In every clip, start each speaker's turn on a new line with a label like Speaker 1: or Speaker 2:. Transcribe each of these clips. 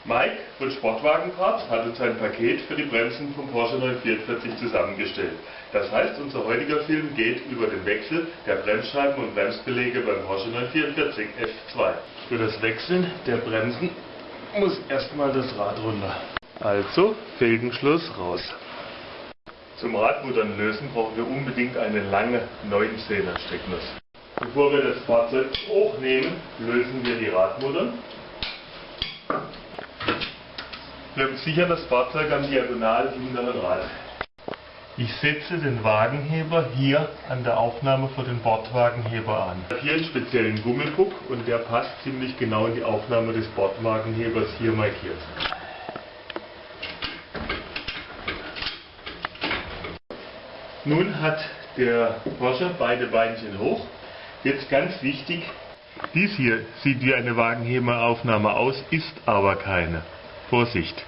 Speaker 1: Mike von Sportwagenparts hat uns ein Paket für die Bremsen vom Porsche 944 zusammengestellt. Das heißt, unser heutiger Film geht über den Wechsel der Bremsscheiben und Bremsbeläge beim Porsche 944 F2. Für das Wechseln der Bremsen muss erstmal das Rad runter. Also Felgenschluss raus. Zum Radmuttern lösen brauchen wir unbedingt eine lange 9-10er Stecknuss. Bevor wir das Fahrzeug hochnehmen, lösen wir die Radmuttern. Wir sichern das Fahrzeug am diagonal hinteren Rad. Ich setze den Wagenheber hier an der Aufnahme für den Bordwagenheber an. Ich habe hier einen speziellen Gummipuck und der passt ziemlich genau in die Aufnahme des Bordwagenhebers hier markiert. Nun hat der Porsche beide Beinchen hoch. Jetzt ganz wichtig, dies hier sieht wie eine Wagenheberaufnahme aus, ist aber keine. Vorsicht!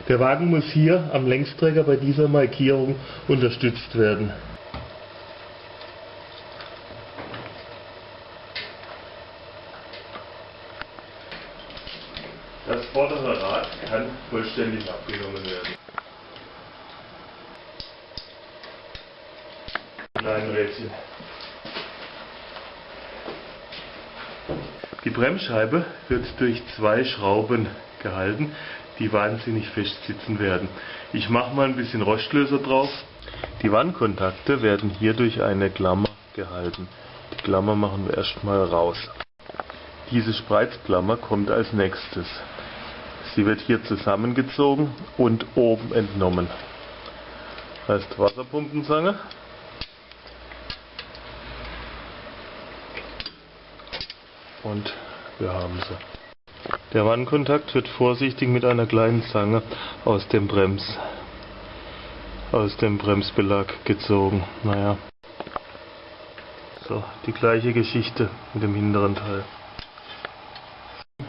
Speaker 1: Der Wagen muss hier am Längsträger bei dieser Markierung unterstützt werden. Das vordere Rad kann vollständig abgenommen werden. Kleinen Rädchen. Die Bremsscheibe wird durch 2 Schrauben gehalten, die wahnsinnig fest sitzen werden. Ich mache mal ein bisschen Rostlöser drauf. Die Wandkontakte werden hier durch eine Klammer gehalten. Die Klammer machen wir erstmal raus. Diese Spreizklammer kommt als nächstes. Sie wird hier zusammengezogen und oben entnommen. Das heißt Wasserpumpenzange. Und wir haben sie. Der Wandkontakt wird vorsichtig mit einer kleinen Zange aus dem Bremsbelag gezogen. Naja. So, die gleiche Geschichte mit dem hinteren Teil.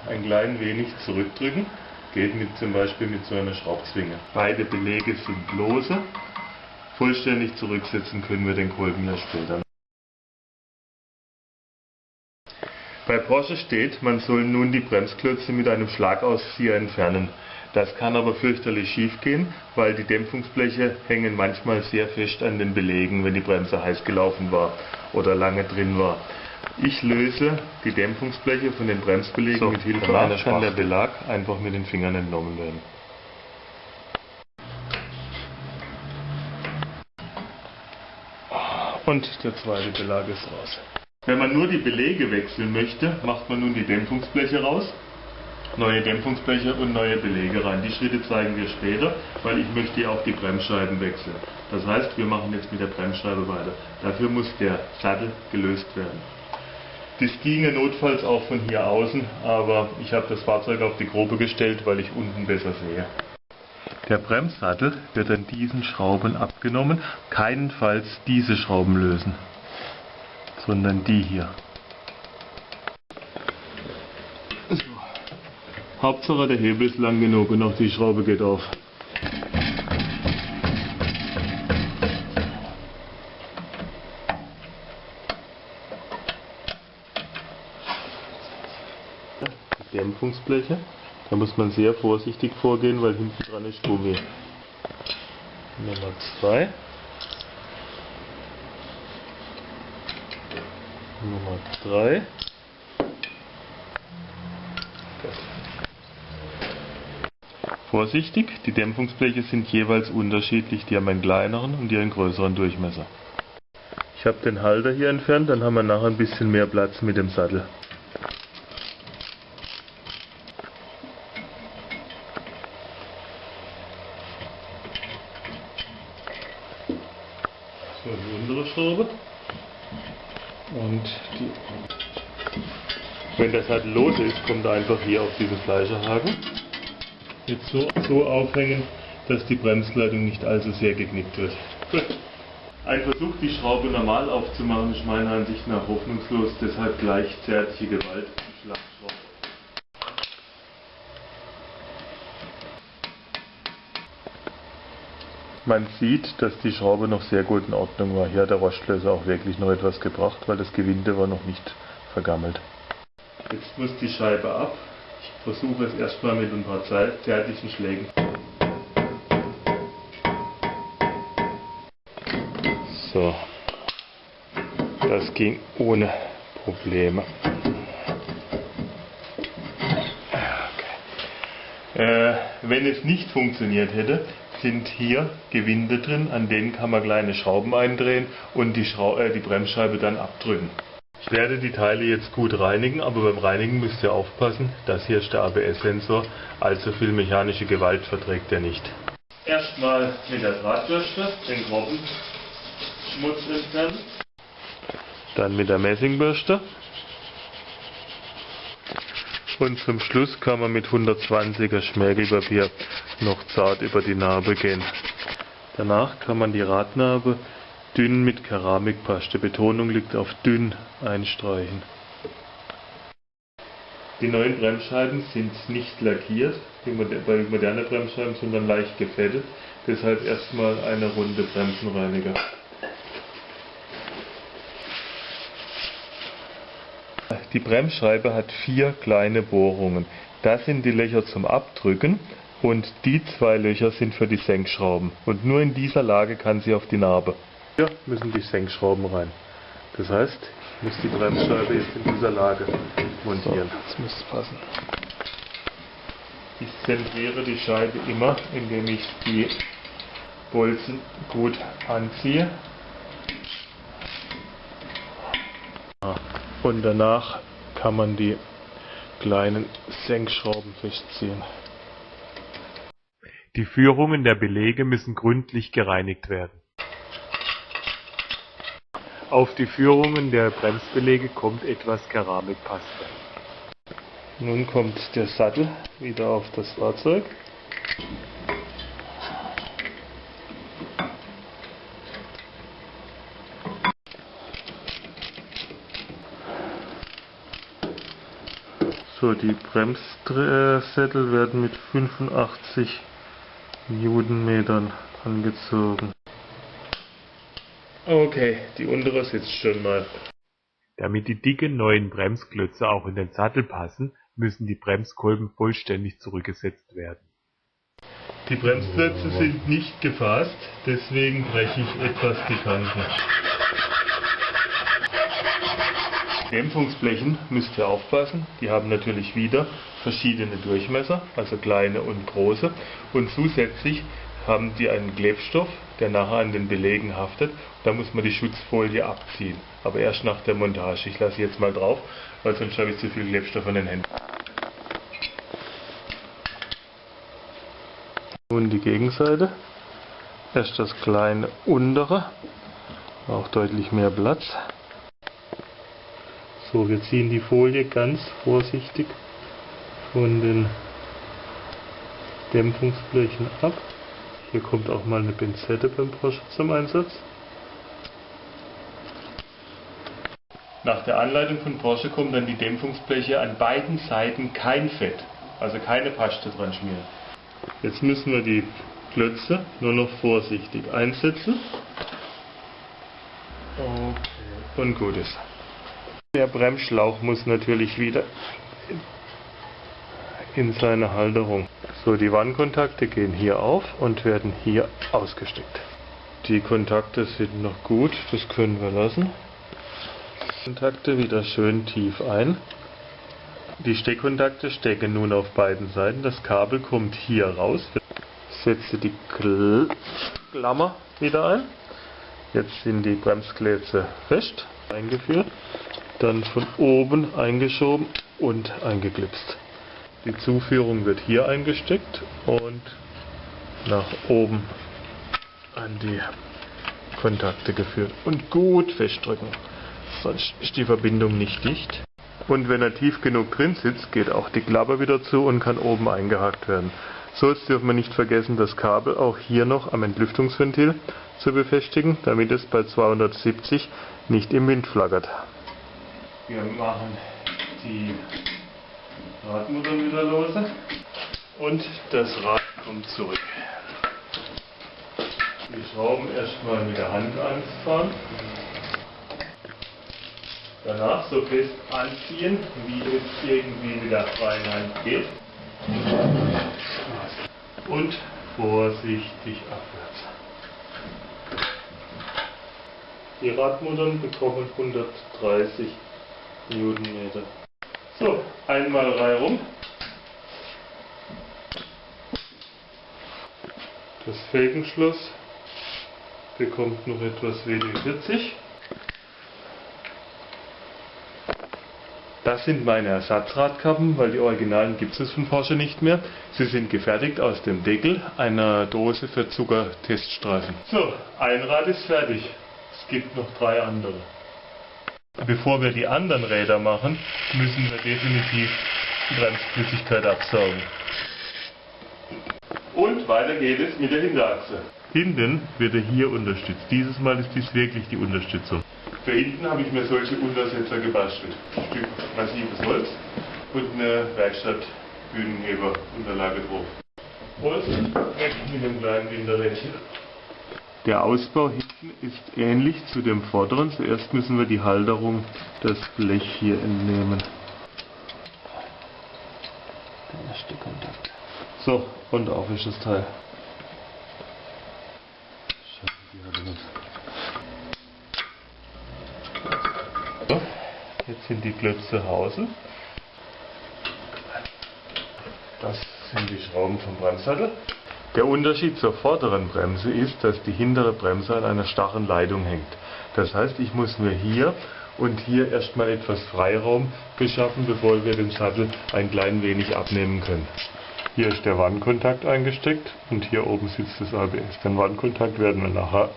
Speaker 1: Ein klein wenig zurückdrücken, geht zum Beispiel mit so einer Schraubzwinge. Beide Belege sind lose. Vollständig zurücksetzen können wir den Kolben ja später. Bei Porsche steht, man soll nun die Bremsklötze mit einem Schlagauszieher entfernen. Das kann aber fürchterlich schief gehen, weil die Dämpfungsbleche hängen manchmal sehr fest an den Belegen, wenn die Bremse heiß gelaufen war oder lange drin war. Ich löse die Dämpfungsbleche von den Bremsbelegen mit Hilfe einer Spachtel. Kann der Belag einfach mit den Fingern entnommen werden. Und der zweite Belag ist raus. Wenn man nur die Belege wechseln möchte, macht man nun die Dämpfungsbleche raus, neue Dämpfungsbleche und neue Belege rein. Die Schritte zeigen wir später, weil ich möchte auch die Bremsscheiben wechseln. Das heißt, wir machen jetzt mit der Bremsscheibe weiter. Dafür muss der Sattel gelöst werden. Das ginge notfalls auch von hier außen, aber ich habe das Fahrzeug auf die Grobe gestellt, weil ich unten besser sehe. Der Bremssattel wird an diesen Schrauben abgenommen, keinenfalls diese Schrauben lösen, sondern die hier. So. Hauptsache der Hebel ist lang genug und auch die Schraube geht auf. Die Dämpfungsbleche, da muss man sehr vorsichtig vorgehen, weil hinten dran ist Gummi. Nummer 2. Nummer 3. Vorsichtig, die Dämpfungsbleche sind jeweils unterschiedlich, die haben einen kleineren und die einen größeren Durchmesser. Ich habe den Halter hier entfernt, dann haben wir nachher ein bisschen mehr Platz mit dem Sattel. So, die untere Schraube. Und wenn der Sattel lose ist, kommt er einfach hier auf diesen Fleischerhaken. Jetzt so aufhängen, dass die Bremsleitung nicht allzu sehr geknickt wird. Gut. Ein Versuch, die Schraube normal aufzumachen, ist meiner Ansicht nach hoffnungslos, deshalb gleich zärtliche Gewalt und Schlagschraube. Man sieht, dass die Schraube noch sehr gut in Ordnung war. Hier hat der Rostlöser auch wirklich noch etwas gebracht, weil das Gewinde war noch nicht
Speaker 2: vergammelt.
Speaker 1: Jetzt muss die Scheibe ab. Ich versuche es erstmal mit ein paar zärtlichen Schlägen.
Speaker 2: So, das ging ohne Probleme.
Speaker 1: Okay. Wenn es nicht funktioniert hätte, sind hier Gewinde drin, an denen kann man kleine Schrauben eindrehen und die Bremsscheibe dann abdrücken. Ich werde die Teile jetzt gut reinigen, aber beim Reinigen müsst ihr aufpassen, das hier ist der ABS-Sensor, allzu viel mechanische Gewalt verträgt er nicht. Erstmal mit der Drahtbürste den groben Schmutz entfernen.
Speaker 2: Dann mit der Messingbürste. Und zum Schluss kann man mit 120er Schmirgelpapier noch zart über die Narbe gehen. Danach kann man die Radnabe dünn mit Keramikpaste, Betonung liegt auf dünn, einstreichen.
Speaker 1: Die neuen Bremsscheiben sind nicht lackiert, bei modernen Bremsscheiben, sondern leicht gefettet. Deshalb erstmal eine Runde Bremsenreiniger. Die Bremsscheibe hat 4 kleine Bohrungen. Das sind die Löcher zum Abdrücken und die 2 Löcher sind für die Senkschrauben. Und nur in dieser Lage kann sie auf die Narbe.
Speaker 2: Hier müssen die Senkschrauben rein. Das heißt, ich muss die Bremsscheibe jetzt in dieser Lage montieren.
Speaker 1: So, jetzt müsste es passen. Ich zentriere die Scheibe immer, indem ich die Bolzen gut anziehe.
Speaker 2: Und danach kann man die kleinen Senkschrauben festziehen.
Speaker 1: Die Führungen der Belege müssen gründlich gereinigt werden. Auf die Führungen der Bremsbelege kommt etwas Keramikpaste.
Speaker 2: Nun kommt der Sattel wieder auf das Fahrzeug. So, die Bremssättel werden mit 85 Newtonmetern angezogen.
Speaker 1: Okay, die untere sitzt schon mal. Damit die dicken neuen Bremsklötze auch in den Sattel passen, müssen die Bremskolben vollständig zurückgesetzt werden. Die Bremsklötze sind nicht gefasst, deswegen breche ich etwas die Kanten. Dämpfungsblechen müsst ihr aufpassen, die haben natürlich wieder verschiedene Durchmesser, also kleine und große, und zusätzlich haben die einen Klebstoff, der nachher an den Belegen haftet. Da muss man die Schutzfolie abziehen, aber erst nach der Montage. Ich lasse jetzt mal drauf, weil sonst habe ich zu viel Klebstoff an den Händen.
Speaker 2: Nun die Gegenseite. Erst das kleine untere, auch deutlich mehr Platz. So, wir ziehen die Folie ganz vorsichtig von den Dämpfungsblechen ab. Hier kommt auch mal eine Pinzette beim Porsche zum Einsatz.
Speaker 1: Nach der Anleitung von Porsche kommen dann die Dämpfungsbleche an beiden Seiten kein Fett, also keine Paste dran schmieren.
Speaker 2: Jetzt müssen wir die Klötze nur noch vorsichtig einsetzen.
Speaker 1: Okay.
Speaker 2: Und gut ist. Der Bremsschlauch muss natürlich wieder in seine Halterung. So, die Wandkontakte gehen hier auf und werden hier ausgesteckt. Die Kontakte sind noch gut, das können wir lassen. Kontakte wieder schön tief ein. Die Steckkontakte stecken nun auf beiden Seiten. Das Kabel kommt hier raus. Ich setze die Klammer wieder ein. Jetzt sind die Bremsklötze fest eingeführt. Dann von oben eingeschoben und eingeklipst. Die Zuführung wird hier eingesteckt und nach oben an die Kontakte geführt. Und gut festdrücken, sonst ist die Verbindung nicht dicht. Und wenn er tief genug drin sitzt, geht auch die Klappe wieder zu und kann oben eingehakt werden. So, jetzt dürfen wir nicht vergessen, das Kabel auch hier noch am Entlüftungsventil zu befestigen, damit es bei 270 nicht im Wind flackert.
Speaker 1: Wir machen die Radmutter wieder lose
Speaker 2: Und das Rad kommt zurück.
Speaker 1: Die Schrauben erstmal mit der Hand anfahren. Danach so fest anziehen, wie es irgendwie mit der freien Hand geht. Und vorsichtig abwärts. Die Radmuttern bekommen 130 Newtonmeter. So, einmal reihum. Das Felgenschloss bekommt noch etwas WD-40. Das sind meine Ersatzradkappen, weil die Originalen gibt es von Porsche nicht mehr. Sie sind gefertigt aus dem Deckel einer Dose für Zuckerteststreifen. So, ein Rad ist fertig. Es gibt noch 3 andere. Bevor wir die anderen Räder machen, müssen wir definitiv die Bremsflüssigkeit absaugen. Und weiter geht es mit der Hinterachse. Hinten wird er hier unterstützt. Dieses Mal ist dies wirklich die Unterstützung. Für hinten habe ich mir solche Untersetzer gebastelt. Ein Stück massives Holz und eine Werkstatt-Bühnenheber-Unterlage drauf. Und weg mit dem kleinen Winterrädchen. Der Ausbau hinten ist ähnlich zu dem vorderen. Zuerst müssen wir die Halterung, das Blech hier entnehmen. Der erste Kontakt. So, und auf ist das Teil. So, jetzt sind die Klötze außen. Das sind die Schrauben vom Bremssattel. Der Unterschied zur vorderen Bremse ist, dass die hintere Bremse an einer starren Leitung hängt. Das heißt, ich muss mir hier und hier erstmal etwas Freiraum beschaffen, bevor wir den Sattel ein klein wenig abnehmen können. Hier ist der Wandkontakt eingesteckt und hier oben sitzt das ABS. Den Wandkontakt werden wir nachher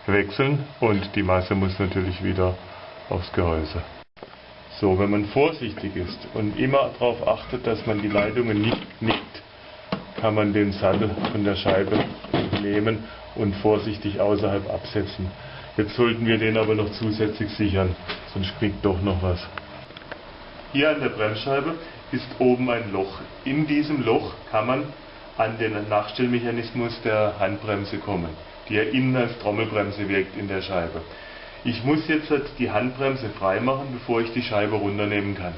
Speaker 1: wechseln und die Masse muss natürlich wieder aufs Gehäuse. So, wenn man vorsichtig ist und immer darauf achtet, dass man die Leitungen nicht knickt, kann man den Sattel von der Scheibe nehmen und vorsichtig außerhalb absetzen. Jetzt sollten wir den aber noch zusätzlich sichern, sonst kriegt doch noch was. Hier an der Bremsscheibe ist oben ein Loch. In diesem Loch kann man an den Nachstellmechanismus der Handbremse kommen, die ja innen als Trommelbremse wirkt in der Scheibe. Ich muss jetzt die Handbremse freimachen, bevor ich die Scheibe runternehmen kann.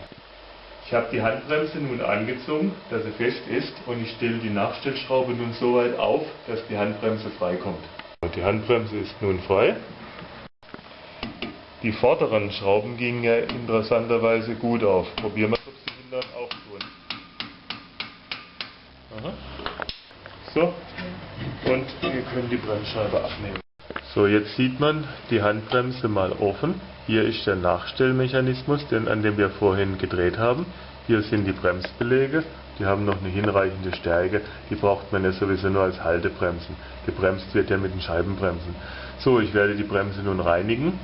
Speaker 1: Ich habe die Handbremse nun angezogen, dass sie fest ist, und ich stelle die Nachstellschraube nun so weit auf, dass die Handbremse freikommt. Die Handbremse ist nun frei. Die vorderen Schrauben gingen ja interessanterweise gut auf. Probieren wir, ob sie die hinteren auch tun. Aha. So, und wir können die Bremsscheibe abnehmen. So, jetzt sieht man die Handbremse mal offen. Hier ist der Nachstellmechanismus, an dem wir vorhin gedreht haben. Hier sind die Bremsbeläge. Die haben noch eine hinreichende Stärke. Die braucht man ja sowieso nur als Haltebremsen. Gebremst wird ja mit den Scheibenbremsen. So, ich werde die Bremse nun reinigen.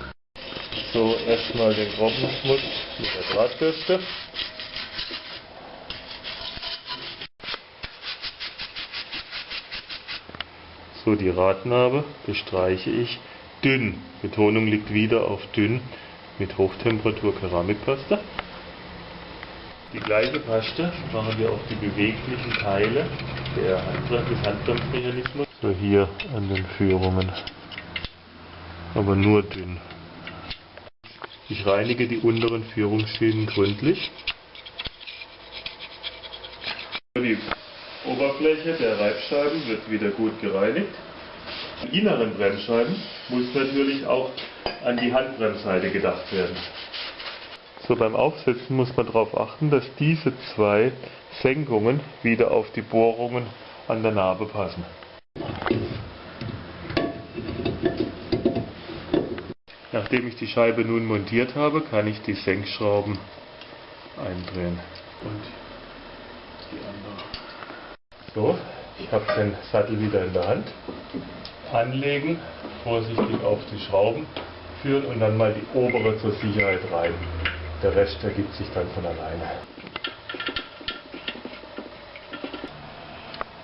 Speaker 1: So, erstmal den groben Schmutz mit der Drahtbürste. So, die Radnabe bestreiche ich dünn. Betonung liegt wieder auf dünn mit Hochtemperatur Keramikpaste. Die gleiche Paste machen wir auf die beweglichen Teile des Handbremsmechanismus. So, hier an den Führungen. Aber nur dünn. Ich reinige die unteren Führungsschienen gründlich. Die Oberfläche der Reibscheiben wird wieder gut gereinigt. Die inneren Bremsscheiben muss natürlich auch an die Handbremsseite gedacht werden. So, beim Aufsetzen muss man darauf achten, dass diese 2 Senkungen wieder auf die Bohrungen an der Narbe passen. Nachdem ich die Scheibe nun montiert habe, kann ich die Senkschrauben eindrehen. Und die andere. So, ich habe den Sattel wieder in der Hand. Anlegen, vorsichtig auf die Schrauben führen und dann mal die obere zur Sicherheit rein. Der Rest ergibt sich dann von alleine.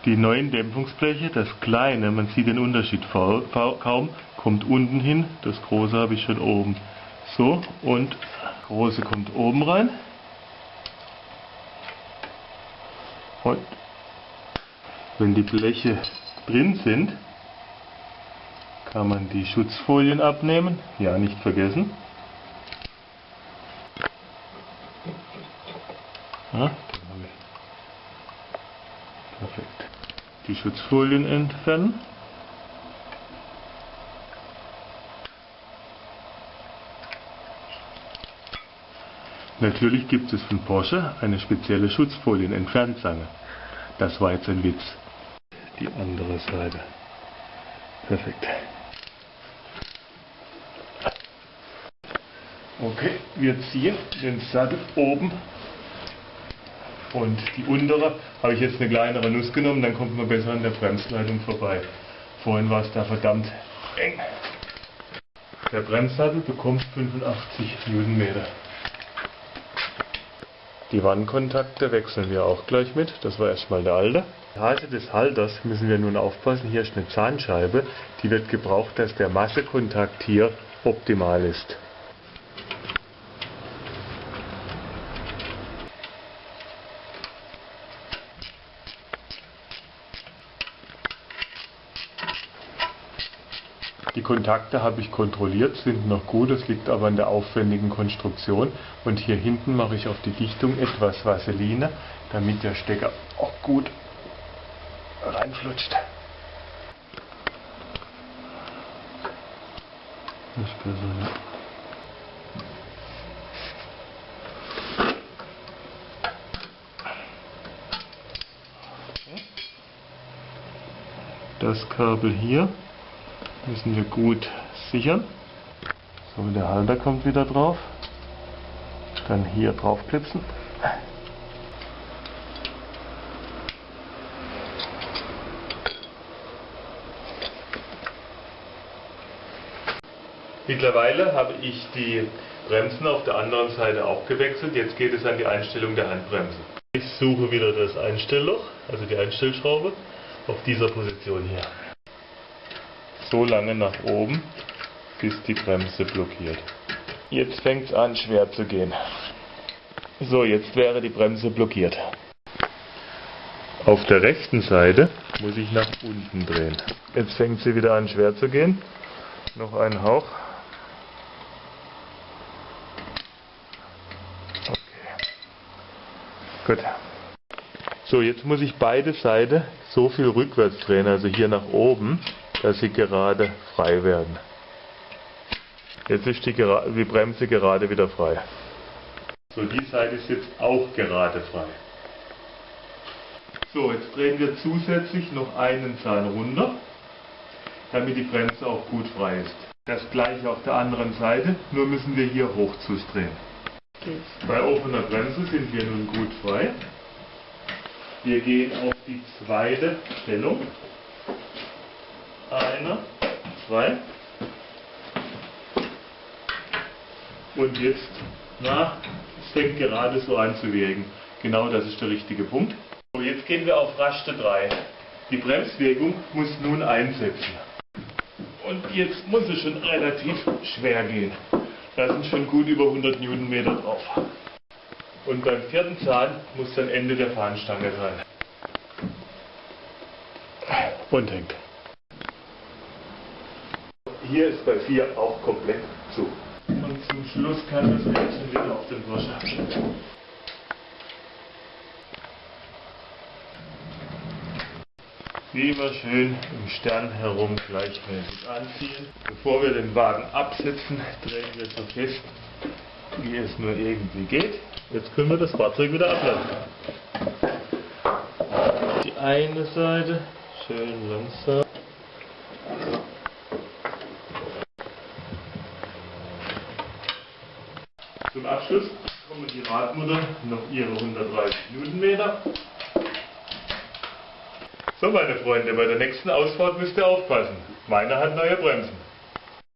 Speaker 1: Die neuen Dämpfungsbleche, das kleine, man sieht den Unterschied kaum, kommt unten hin, das große habe ich schon oben. So, und das große kommt oben rein. Und wenn die Bleche drin sind, kann man die Schutzfolien abnehmen, ja nicht vergessen.
Speaker 2: Aha, dann habe ich. Perfekt. Die Schutzfolien entfernen. Natürlich gibt es von Porsche eine spezielle Schutzfolien-Entfernzange. Das war jetzt ein Witz. Die andere Seite. Perfekt. Okay, wir ziehen den Sattel oben und die untere habe ich jetzt eine kleinere Nuss genommen, dann kommt man besser an der Bremsleitung vorbei. Vorhin war es da verdammt eng. Der Bremssattel bekommt 85 Newtonmeter. Die Wandkontakte wechseln wir auch gleich mit. Das war erstmal der alte. Die Hase des Halters müssen wir nun aufpassen. Hier ist eine Zahnscheibe. Die wird gebraucht, dass der Massekontakt hier optimal ist. Die Kontakte habe ich kontrolliert, sind noch gut, das liegt aber an der aufwendigen Konstruktion. Und hier hinten mache ich auf die Dichtung etwas Vaseline, damit der Stecker auch gut reinflutscht. Das ist besser, ja. Das Kabel hier müssen wir gut sichern. So, der Halter kommt wieder drauf. Dann hier drauf klipsen. Mittlerweile habe ich die Bremsen auf der anderen Seite auch gewechselt. Jetzt geht es an die Einstellung der Handbremse. Ich suche wieder das Einstellloch, also die Einstellschraube, auf dieser Position hier. So lange nach oben, bis die Bremse blockiert. Jetzt fängt es an schwer zu gehen. So, jetzt wäre die Bremse blockiert. Auf der rechten Seite muss ich nach unten drehen. Jetzt fängt sie wieder an schwer zu gehen. Noch einen Hauch. Okay. Gut. So, jetzt muss ich beide Seiten so viel rückwärts drehen, also hier nach oben, dass sie gerade frei werden. Jetzt ist die Bremse gerade wieder frei. So, die Seite ist jetzt auch gerade frei. So, jetzt drehen wir zusätzlich noch einen Zahn runter, damit die Bremse auch gut frei ist. Das gleiche auf der anderen Seite, nur müssen wir hier hoch drehen. Bei offener Bremse sind wir nun gut frei. Wir gehen auf die zweite Stellung. Einer, zwei. Und jetzt, es fängt gerade so an zu wirken. Genau das ist der richtige Punkt. So, jetzt gehen wir auf Raste 3. Die Bremswirkung muss nun einsetzen. Und jetzt muss es schon relativ schwer gehen. Da sind schon gut über 100 Newtonmeter drauf. Und beim vierten Zahn muss dann Ende der Fahnenstange sein. Und hängt. Hier ist bei 4 auch komplett zu. Und zum Schluss kann das Rädchen wieder auf den Porsche abstellen. Wie immer schön im Stern herum gleichmäßig anziehen. Bevor wir den Wagen absetzen, drehen wir so fest, wie es nur irgendwie geht. Jetzt können wir das Fahrzeug wieder ablassen. Die eine Seite schön langsam. Zum Abschluss kommen die Radmutter noch ihre 130 Newtonmeter. So, meine Freunde, bei der nächsten Ausfahrt müsst ihr aufpassen. Meine hat neue Bremsen.